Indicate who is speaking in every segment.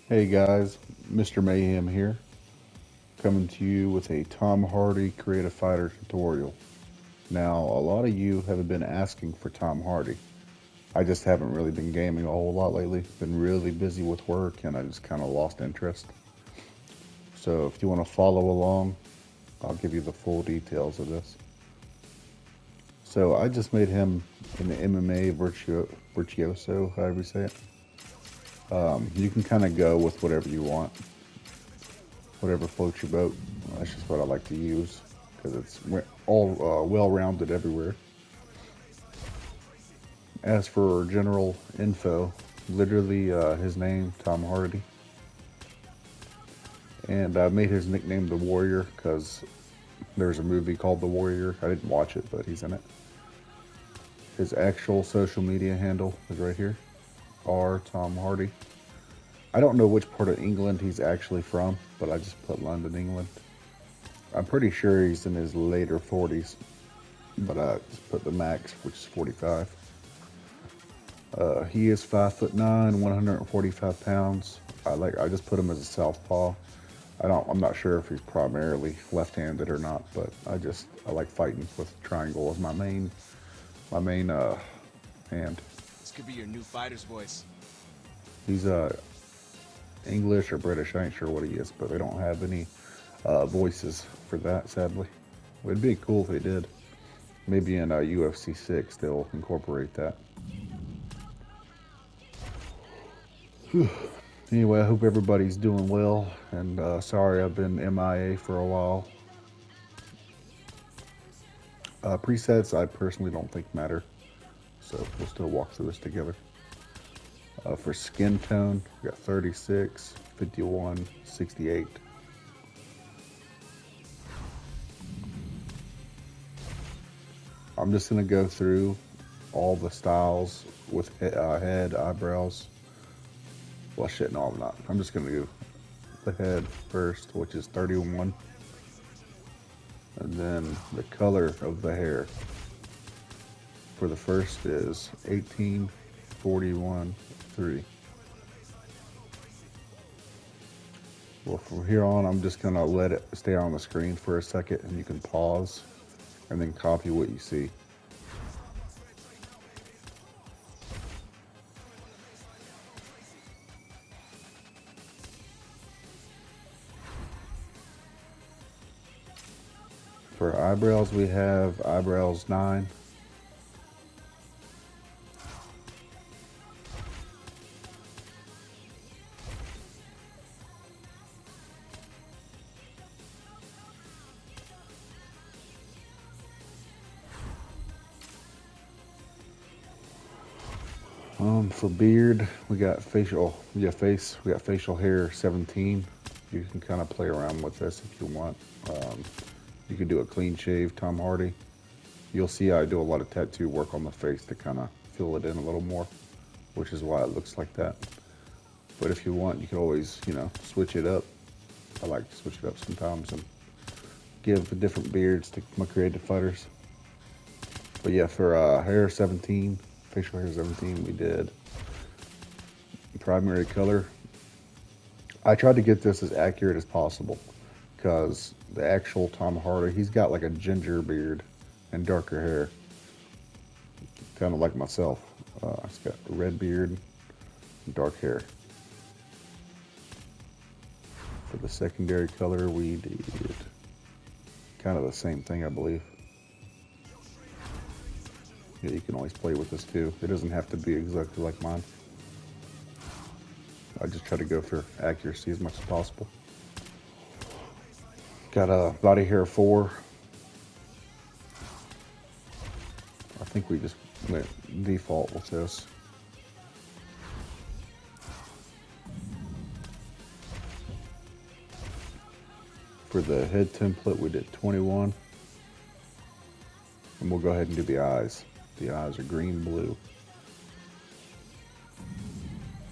Speaker 1: Hey guys, Mr. Mayhem here, coming to you with a Tom Hardy Creative Fighter tutorial. Now, a lot of you have been asking for Tom Hardy. I just haven't really been gaming a whole lot lately. Been really busy with work and I just kind of lost interest. So if you want to follow along, I'll give you the full details of this. So I just made him an MMA virtuoso, however you say it. You can kind of go with whatever you want, whatever floats your boat. That's just what I like to use because it's all well-rounded everywhere. As for general info, literally his name, Tom Hardy. And I made his nickname The Warrior because there's a movie called The Warrior. I didn't watch it, but he's in it. His actual social media handle is right here, R Tom Hardy. I don't know which part of England he's actually from, but I just put London, England. I'm pretty sure he's in his later 40s, but I just put the max, which is 45. He is 5'9", 145 pounds. I just put him as a southpaw. I'm not sure if he's primarily left-handed or not, but I like fighting with triangle as my main hand.
Speaker 2: This could be your new fighter's voice.
Speaker 1: He's English or British. I ain't sure what he is, but they don't have any voices for that, sadly. It'd be cool if they did. Maybe in UFC 6 they'll incorporate that. Anyway, I hope everybody's doing well, and sorry I've been MIA for a while. Presets I personally don't think matter, so we'll still walk through this together. For skin tone, we got 36, 51, 68. I'm just going to go through all the styles with head, eyebrows. Well, shit, no, I'm not. I'm just going to do the head first, which is 31. And then the color of the hair for the first is 18, 41, 3. Well, from here on, I'm just going to let it stay on the screen for a second, and you can pause and then copy what you see. For eyebrows, we have eyebrows 9. For beard, we got facial hair 17. You can kind of play around with this if you want. You can do a clean shave, Tom Hardy. You'll see I do a lot of tattoo work on the face to kind of fill it in a little more, which is why it looks like that. But if you want, you can always, switch it up. I like to switch it up sometimes and give the different beards to my creative fighters. But yeah, for hair 17, facial hair 17, we did primary color. I tried to get this as accurate as possible because the actual Tom Hardy, he's got like a ginger beard and darker hair, kind of like myself. He's got a red beard and dark hair. For the secondary color, we did kind of the same thing, I believe. Yeah, you can always play with this too. It doesn't have to be exactly like mine. I just try to go for accuracy as much as possible. Got a body hair 4. I think we just went default with this. For the head template, we did 21. And we'll go ahead and do the eyes. The eyes are green, blue.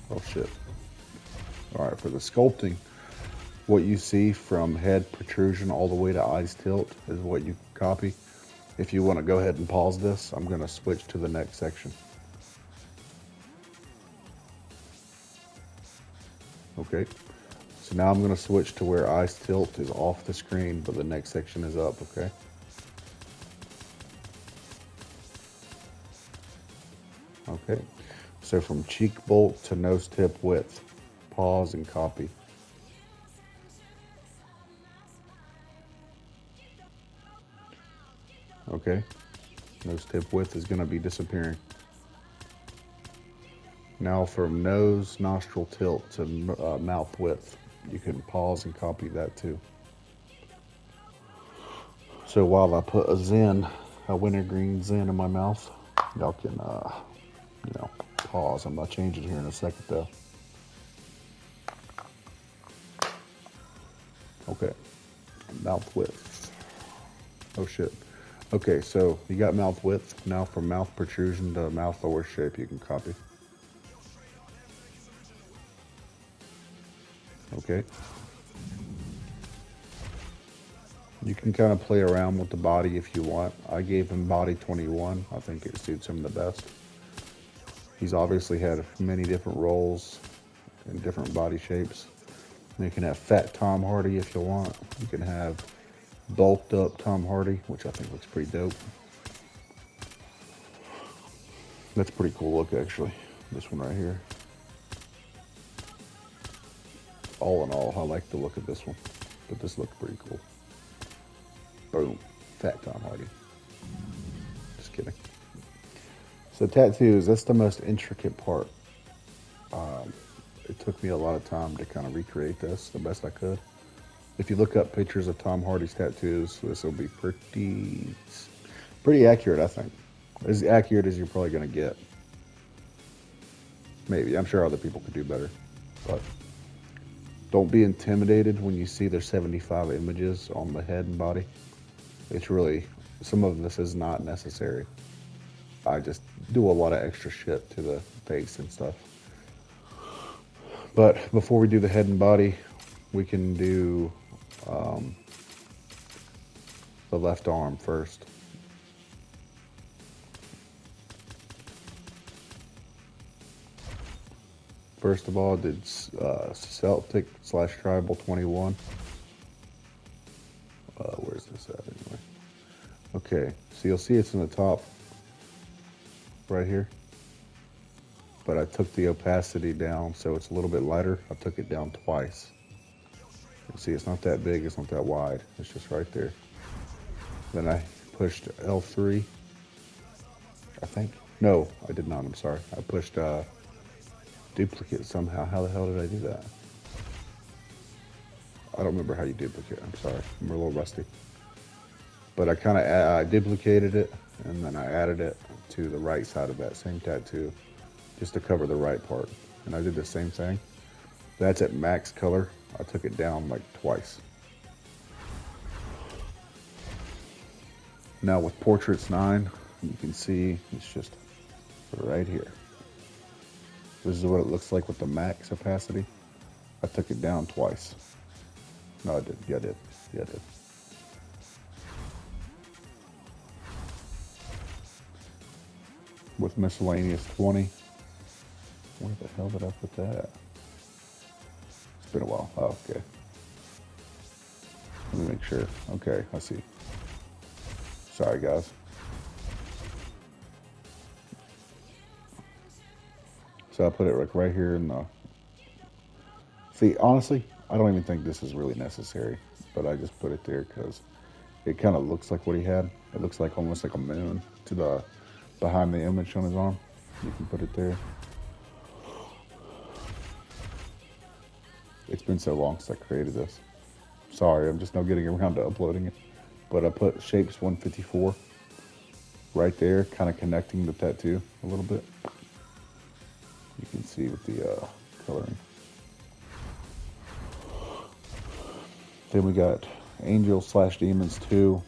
Speaker 1: Oh shit. Alright, for the sculpting, what you see from head protrusion all the way to eyes tilt is what you copy. If you want to go ahead and pause this, I'm going to switch to the next section. Okay. So now I'm going to switch to where eyes tilt is off the screen, but the next section is up, okay? Okay. So from cheek bolt to nose tip width, pause and copy. Okay. Nose tip width is going to be disappearing. Now from nose, nostril tilt to mouth width, you can pause and copy that too. So while I put a wintergreen Zen in my mouth, y'all can, pause. I'm not changing here in a second though. Okay, mouth width. Oh shit. Okay, so you got mouth width. Now from mouth protrusion to mouth lower shape, you can copy. Okay. You can kind of play around with the body if you want. I gave him body 21. I think it suits him the best. He's obviously had many different roles in different body shapes. You can have fat Tom Hardy if you want. You can have bulked up Tom Hardy, which I think looks pretty dope. That's a pretty cool look, actually. This one right here. All in all, I like the look of this one, but this looks pretty cool. Boom, fat Tom Hardy. Just kidding. So tattoos, that's the most intricate part. It took me a lot of time to kind of recreate this the best I could. If you look up pictures of Tom Hardy's tattoos, this will be pretty accurate, I think. As accurate as you're probably going to get. Maybe. I'm sure other people could do better. But don't be intimidated when you see there's 75 images on the head and body. It's really, some of this is not necessary. I just do a lot of extra shit to the face and stuff. But before we do the head and body, we can do the left arm first. First of all, I did Celtic / Tribal 21. Where's this at anyway? Okay, so you'll see it's in the top right here. But I took the opacity down so it's a little bit lighter. I took it down twice. You see, it's not that big, it's not that wide. It's just right there. Then I pushed L3, I think. No, I did not, I'm sorry. I pushed duplicate somehow. How the hell did I do that? I don't remember how you duplicate. I'm sorry, I'm a little rusty. But I kind of duplicated it, and then I added it to the right side of that same tattoo, just to cover the right part. And I did the same thing. That's at max color. I took it down like twice. Now with Portraits 9, you can see it's just right here. This is what it looks like with the max opacity. I took it down twice. No, I did. Yeah, I did. Yeah, I did. With Miscellaneous 20. Where the hell did I put that? It's been a while. Oh, okay. Let me make sure. Okay, I see. Sorry, guys. So I put it like right here in the... See, honestly, I don't even think this is really necessary, but I just put it there because it kind of looks like what he had. It looks like almost like a moon to the behind the image on his arm. You can put it there. It's been so long since I created this. Sorry, I'm just now getting around to uploading it. But I put Shapes 154 right there, kind of connecting the tattoo a little bit. You can see with the coloring. Then we got Angel / Demons 2.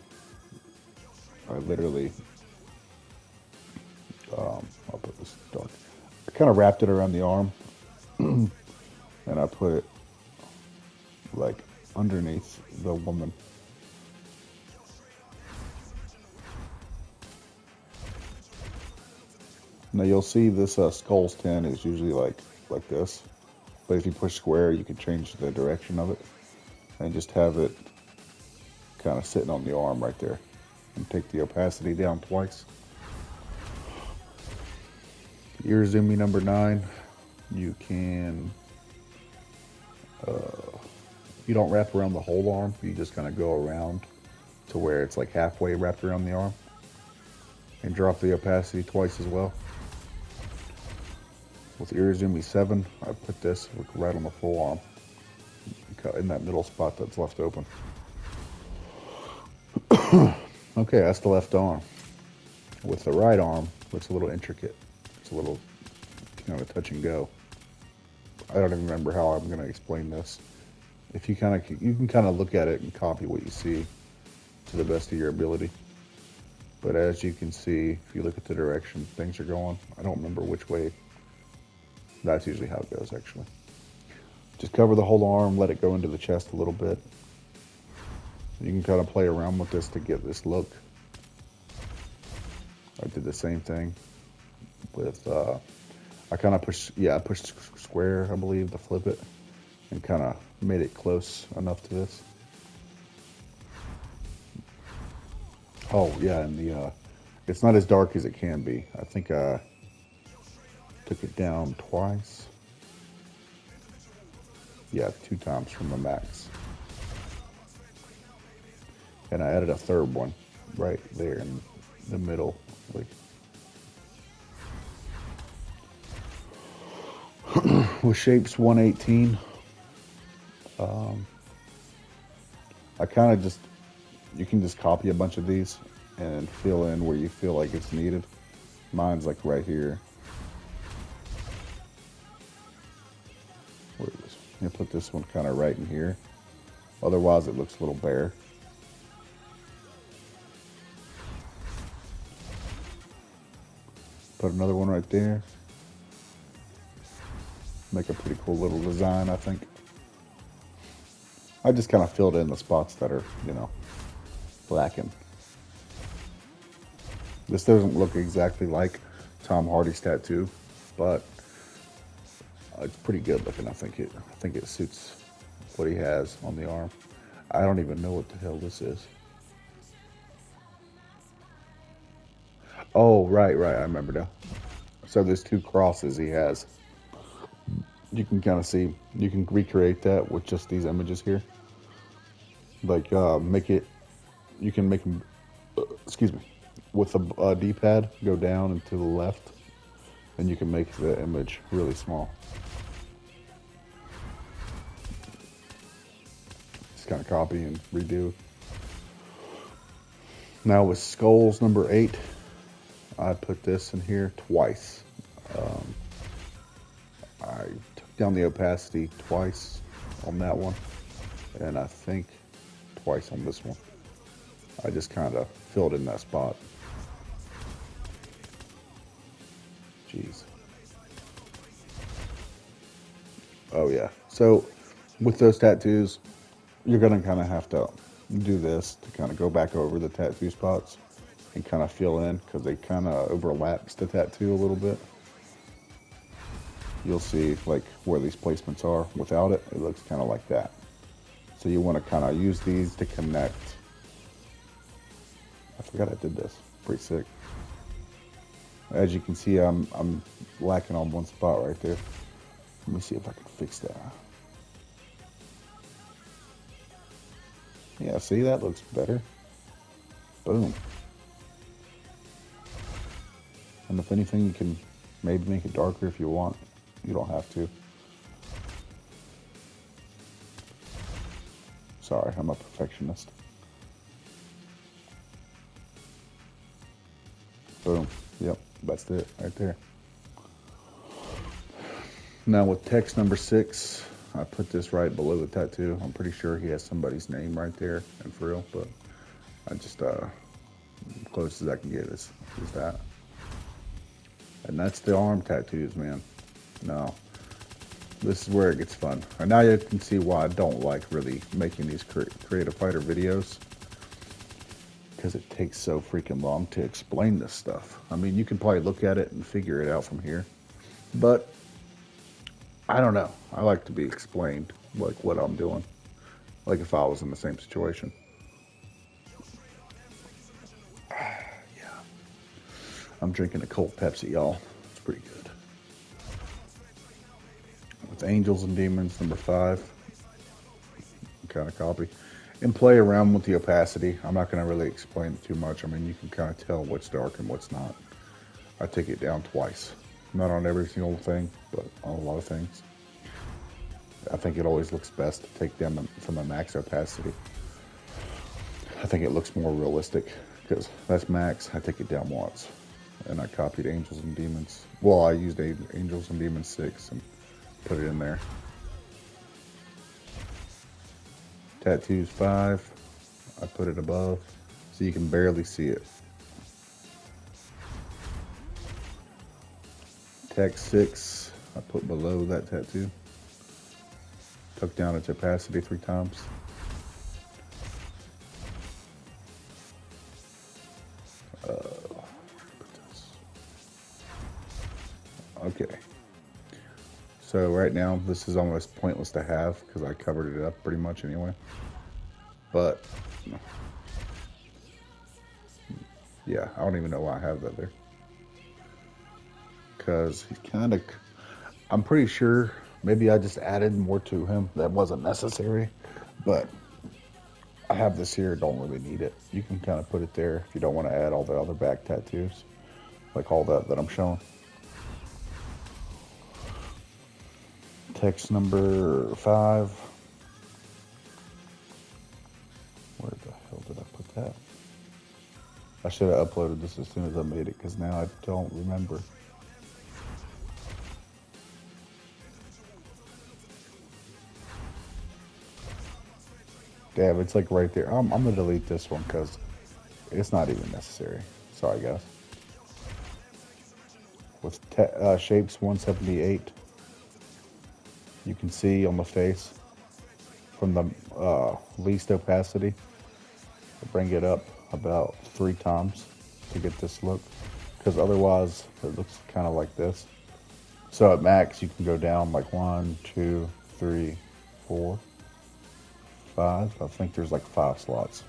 Speaker 1: I literally, I'll put this dark. I kind of wrapped it around the arm, and I put it like underneath the woman. Now you'll see this Skulls 10 is usually like this. But if you push square, you can change the direction of it and just have it kind of sitting on the arm right there. And take the opacity down twice. Irizumi number 9, you can, you don't wrap around the whole arm, you just kind of go around to where it's like halfway wrapped around the arm. And drop the opacity twice as well. With Irizumi 7, I put this right on the full arm, in that middle spot that's left open. Okay, that's the left arm. With the right arm, it's a little intricate. It's a little kind of touch and go. I don't even remember how I'm going to explain this. If you can kind of look at it and copy what you see to the best of your ability. But as you can see, if you look at the direction things are going, I don't remember which way. That's usually how it goes, actually. Just cover the whole arm, let it go into the chest a little bit. You can kind of play around with this to get this look. I did the same thing with, I kind of pushed square, I believe, to flip it, and kind of made it close enough to this. Oh, yeah, and it's not as dark as it can be. I think I took it down twice. Yeah, 2 times from the max. And I added a third one right there in the middle. Like, with shapes 118, I kind of just, you can just copy a bunch of these and fill in where you feel like it's needed. Mine's like right here. Where is this? I'm gonna put this one kind of right in here. Otherwise it looks a little bare. Put another one right there. Make a pretty cool little design, I think. I just kind of filled in the spots that are, lacking. This doesn't look exactly like Tom Hardy's tattoo, but it's pretty good looking. I think it suits what he has on the arm. I don't even know what the hell this is. Oh, right, I remember now. So there's 2 crosses he has. You can kind of see, you can recreate that with just these images here. Like, you can make them, with the D-pad, go down and to the left, and you can make the image really small. Just kind of copy and redo. Now with Skulls number 8, I put this in here twice. I took down the opacity twice on that one, and I think twice on this one. I just kind of filled in that spot. Jeez. Oh yeah. So with those tattoos, you're gonna kind of have to do this to kind of go back over the tattoo spots and kind of fill in, because they kind of overlaps the tattoo a little bit. You'll see like where these placements are. Without it, it looks kind of like that. So you want to kind of use these to connect. I forgot I did this. Pretty sick. As you can see, I'm lacking on one spot right there. Let me see if I can fix that. Yeah, see, that looks better. Boom. And if anything, you can maybe make it darker if you want. You don't have to. Sorry, I'm a perfectionist. Boom. Yep, that's it right there. Now with text number 6, I put this right below the tattoo. I'm pretty sure he has somebody's name right there and for real, but I just, close as I can get is that. And that's the arm tattoos, man. Now, this is where it gets fun. And now you can see why I don't like really making these Creative Fighter videos, because it takes so freaking long to explain this stuff. I mean, you can probably look at it and figure it out from here, but I don't know. I like to be explained like what I'm doing. Like if I was in the same situation. Yeah. I'm drinking a cold Pepsi, y'all. It's pretty good. With Angels and Demons, number 5. Kind of copy. And play around with the opacity. I'm not going to really explain it too much. I mean, you can kind of tell what's dark and what's not. I take it down twice. Not on every single thing, but on a lot of things. I think it always looks best to take them from a max opacity. I think it looks more realistic because that's max. I take it down once. And I copied Angels and Demons. Well, I used Angels and Demons 6 and put it in there. Tattoos 5. I put it above so you can barely see it. Text 6. I put below that tattoo. Took down its opacity 3 times. Okay. So right now, this is almost pointless to have because I covered it up pretty much anyway. But yeah, I don't even know why I have that there. Because he's kind of, I'm pretty sure maybe I just added more to him that wasn't necessary. But I have this here, don't really need it. You can kind of put it there if you don't want to add all the other back tattoos. Like all that I'm showing. Text number 5. Where the hell did I put that? I should have uploaded this as soon as I made it because now I don't remember. Damn, it's like right there. I'm gonna delete this one because it's not even necessary. Sorry, guys. With shapes 178, you can see on the face from the least opacity. I bring it up about 3 times to get this look, because otherwise it looks kind of like this. So at max, you can go down like 1, 2, 3, 4, 5. I think there's like 5 slots.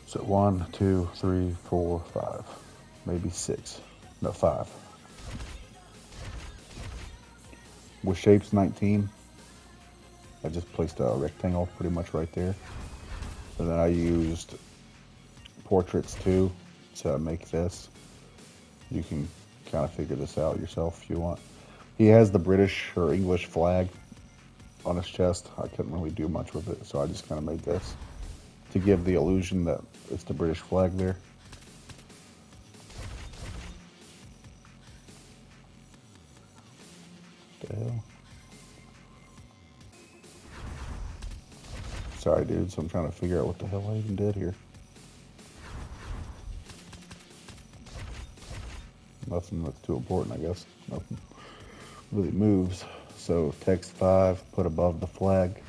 Speaker 1: So 1, 2, 3, 4, 5, maybe 6. No, 5. With shapes 19, I just placed a rectangle pretty much right there. And then I used portraits 2 to make this. You can kind of figure this out yourself if you want. He has the British or English flag on his chest. I couldn't really do much with it, so I just kind of made this to give the illusion that it's the British flag there. What the hell? Sorry, dudes. I'm trying to figure out what the hell I even did here. Nothing that's too important, I guess. Nothing really moves. So text 5, put above the flag.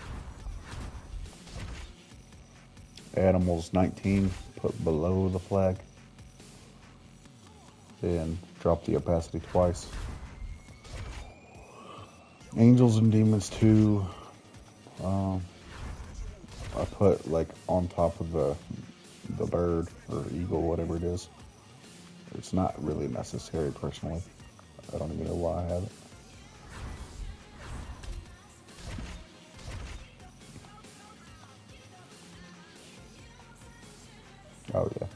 Speaker 1: Animals 19, put below the flag. Then drop the opacity twice. Angels and Demons 2, I put like on top of the bird or eagle, whatever it is. It's not really necessary personally. I don't even know why I have it. Oh yeah.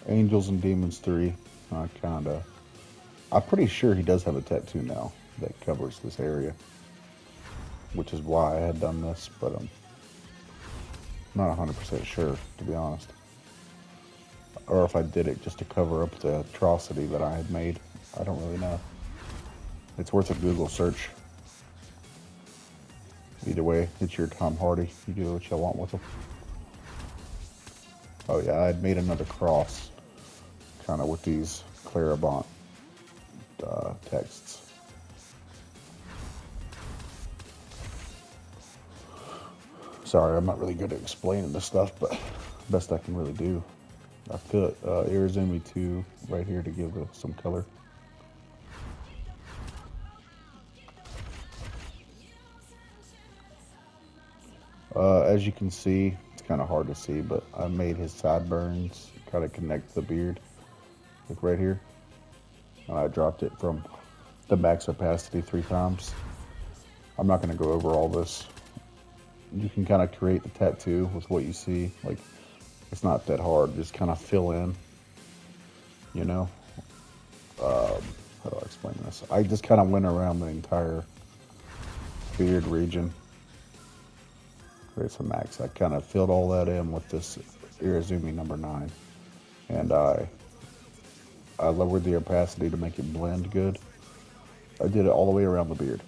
Speaker 1: Angels and Demons 3. I'm pretty sure he does have a tattoo now that covers this area, which is why I had done this, but I'm not 100% sure, to be honest. Or if I did it just to cover up the atrocity that I had made. I don't really know. It's worth a Google search. Either way, it's your Tom Hardy. You do what you want with him. Oh yeah, I had made another cross, kind of with these Clarabont texts. Sorry, I'm not really good at explaining this stuff, but best I can really do. I put Irizumi 2 right here to give it some color. As you can see, it's kind of hard to see, but I made his sideburns kind of connect the beard, like right here. And I dropped it from the max opacity 3 times. I'm not going to go over all this. You can kind of create the tattoo with what you see. Like, it's not that hard. Just kind of fill in, you know. How do I explain this? I just kind of went around the entire beard region. Create some max. I kind of filled all that in with this Irizumi number 9. And I lowered the opacity to make it blend good. I did it all the way around the beard.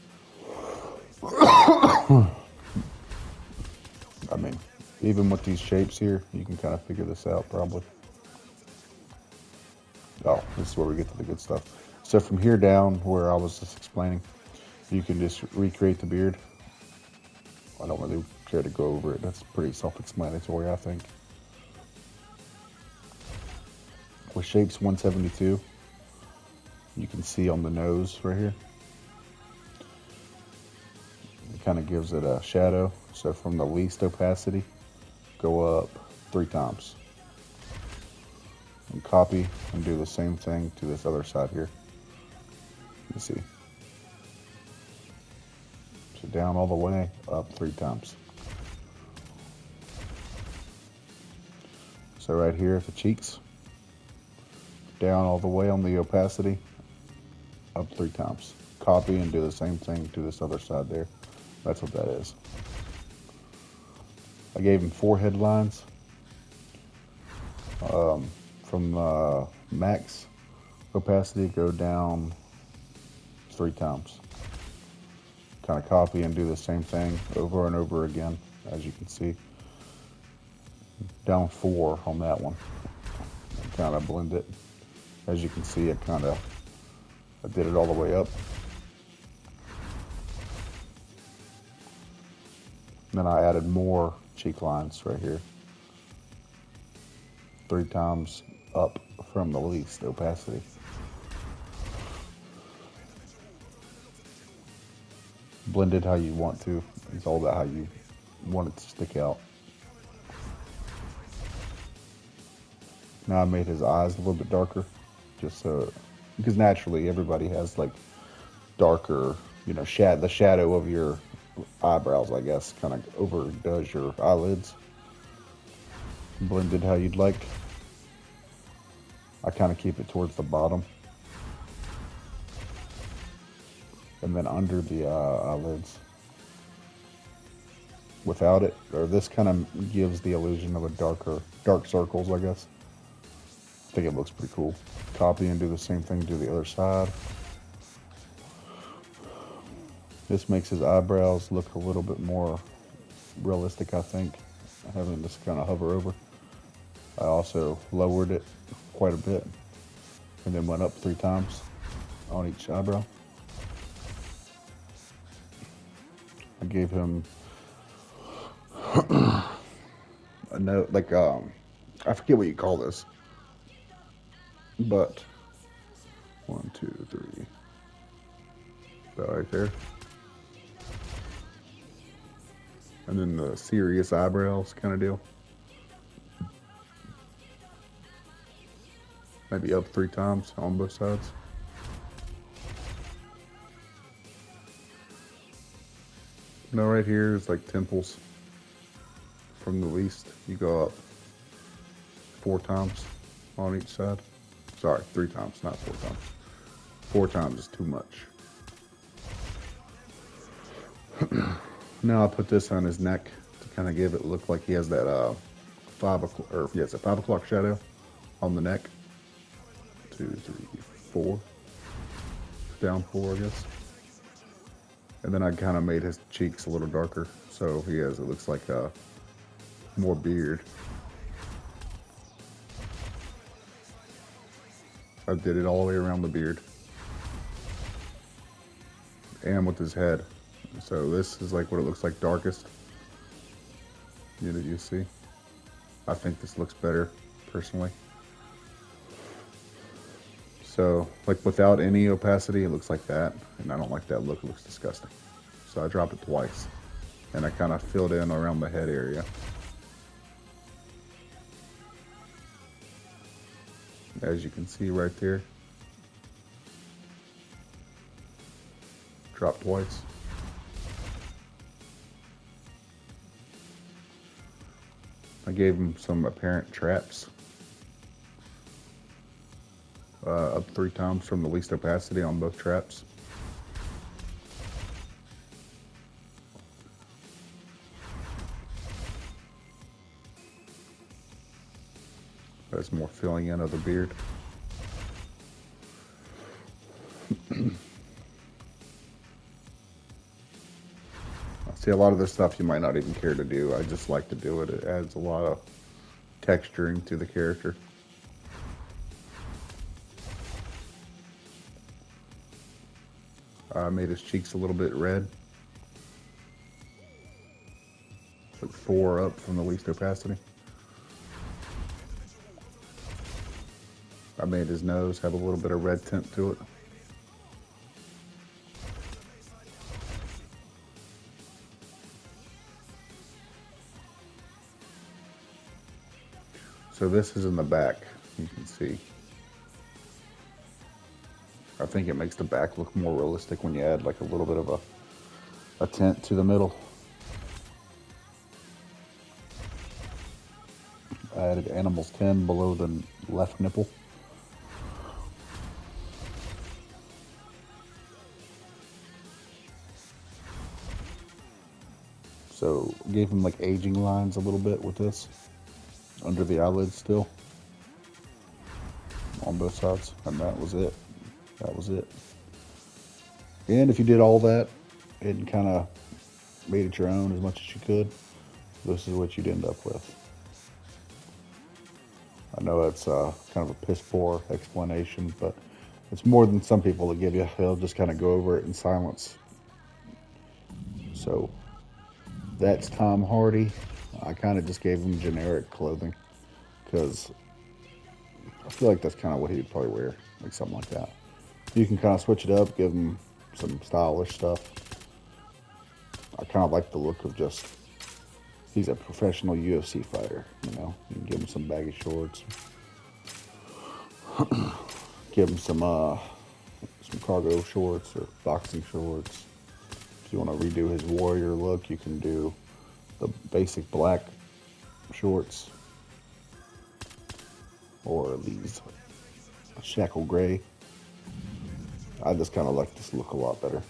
Speaker 1: I mean, even with these shapes here, you can kind of figure this out probably. Oh, this is where we get to the good stuff. So from here down, where I was just explaining, you can just recreate the beard. I don't really care to go over it. That's pretty self-explanatory, I think. With shapes 172, you can see on the nose right here. It kind of gives it a shadow. So from the least opacity, go up 3 times. And copy and do the same thing to this other side here. You see. So down all the way, up 3 times. So right here at the cheeks, down all the way on the opacity, up 3 times. Copy and do the same thing to this other side there. That's what that is. I gave him 4 headlines. From max opacity, go down 3 times. Kind of copy and do the same thing over and over again, as you can see. Down 4 on that one. Kind of blend it. As you can see, I did it all the way up. Then I added more cheek lines right here. 3 times up from the least opacity. Blend it how you want to. It's all about how you want it to stick out. Now I made his eyes a little bit darker, just so, because naturally everybody has like darker, you know, the shadow of your eyebrows, I guess, kind of overdoes your eyelids. Blend it how you'd like. I kind of keep it towards the bottom. And then under the eyelids. Without it, or this kind of gives the illusion of dark circles, I guess. I think it looks pretty cool. Copy and do the same thing to the other side. This makes his eyebrows look a little bit more realistic, I think. Having this kind of hover over. I also lowered it quite a bit and then went up 3 times on each eyebrow. I gave him a note, like, I forget what you call this, but 1, 2, 3, about right there. And then the serious eyebrows kind of deal. Maybe up 3 times on both sides. Now right here is like temples. From the least, you go up 4 times on each side. Sorry, 3 times, not 4 times. 4 times is too much. Now I put this on his neck to kind of give it look like he has that 5 o'clock, or yeah, it's a 5 o'clock shadow on the neck. 2, 3, 4. Down 4, I guess. And then I kind of made his cheeks a little darker, so it looks like more beard. I did it all the way around the beard. And with his head. So this is like what it looks like darkest. You see? I think this looks better, personally. So, like without any opacity, it looks like that. And I don't like that look, it looks disgusting. So I dropped it twice. and I kind of filled in around the head area. As you can see right there, drop twice. I gave him some apparent traps. Up 3 times from the least opacity on both traps. That's more filling in of the beard. See, a lot of this stuff you might not even care to do. I just like to do it. It adds a lot of texturing to the character. I made his cheeks a little bit red. Like 4 up from the least opacity. I made his nose have a little bit of red tint to it. So this is in the back, you can see. I think it makes the back look more realistic when you add like a little bit of a tint to the middle. I added Animal's 10 below the left nipple. So gave him like aging lines a little bit with this. Under the eyelids still. On both sides. And that was it. That was it. And if you did all that and kind of made it your own as much as you could, this is what you'd end up with. I know it's kind of a piss poor explanation, but it's more than some people will give you. They'll just kind of go over it in silence. So that's Tom Hardy. I kind of just gave him generic clothing because I feel like that's kind of what he'd probably wear, like something like that. You can kind of switch it up, give him some stylish stuff. I kind of like the look of just, he's a professional UFC fighter, you know. You can give him some baggy shorts. Give him some cargo shorts or boxing shorts. If you want to redo his warrior look, you can do the basic black shorts or these shackle gray. I just kind of like this look a lot better.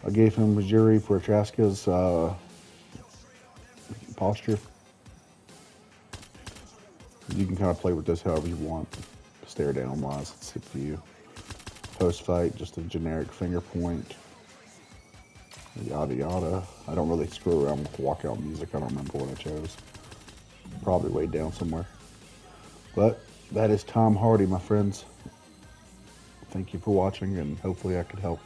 Speaker 1: I gave him Jiri Prochazka's posture. You can kind of play with this however you want. Stare down wise, it's up to you. Post fight, just a generic finger point. Yada yada. I don't really screw around with walkout music. I don't remember what I chose. Probably way down somewhere. But that is Tom Hardy, my friends. Thank you for watching, and hopefully I could help.